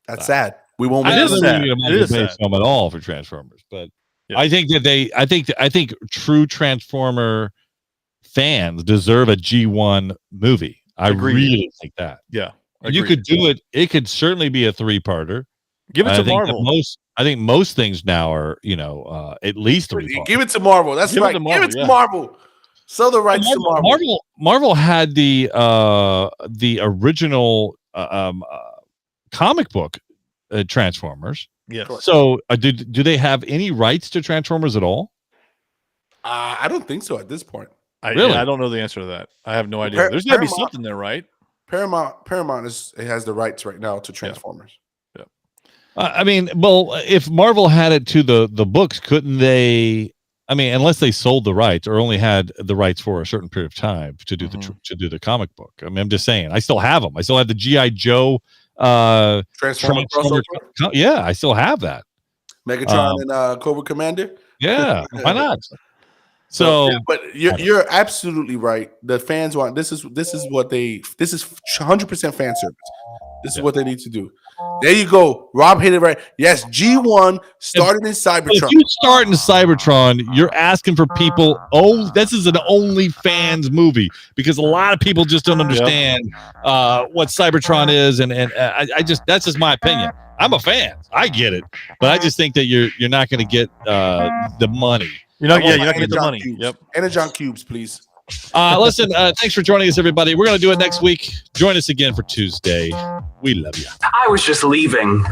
That's sad. We won't I make don't sad. think It is sad. film at all for Transformers, but Yeah. I think that I think true Transformer fans deserve a G1 movie. I Agreed. really think that. Yeah. You could do it. It could certainly be a 3-parter. Give it to I think Marvel. I think most things now are, at least 3 parts. Give it to Marvel. That's Give it right. to Marvel, Give it to Marvel. Sell the rights to Marvel. Marvel had the original comic book Transformers. Yes. So do they have any rights to Transformers at all? I don't think so at this point. Really? I don't know the answer to that. I have no idea. There's got to be Paramount- something there, right? Paramount has the rights right now to Transformers. I mean, well, if Marvel had it to the books, couldn't they? I mean, unless they sold the rights or only had the rights for a certain period of time to do the comic book. I mean, I'm just saying, I still have them. I still have the G.I. Joe Transformer Transformer. Yeah, I still have that. Megatron and Cobra Commander. Yeah, why not? So, but you're absolutely right. The fans want this is 100% fan service. This is what they need to do. There you go. Rob hit it right. Yes, G1 started in Cybertron. If you start in Cybertron, you're asking for people. Oh, this is an OnlyFans movie because a lot of people just don't understand what Cybertron is, and I just that's just my opinion. I'm a fan. I get it, but I just think that you're not going to get the money. You're not going to get the money. Cubes. Yep. Energon cubes, please. Listen, thanks for joining us, everybody. We're going to do it next week. Join us again for Tuesday. We love you. I was just leaving.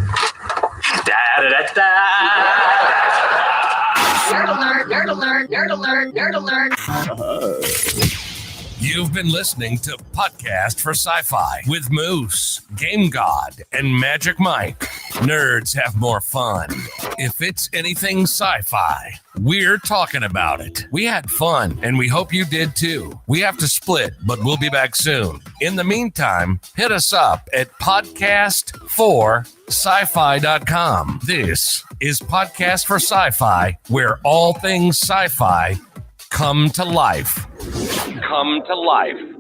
Da-da-da-da. Nerd alert, nerd alert, nerd alert, nerd alert. You've been listening to Podcast for Sci-Fi with Moose, Game God, and Magic Mike. Nerds have more fun. If it's anything sci-fi, we're talking about it. We had fun, and we hope you did too. We have to split, but we'll be back soon. In the meantime, hit us up at podcast4sci-fi.com. This is Podcast for Sci-Fi, where all things sci-fi come to life. Come to life.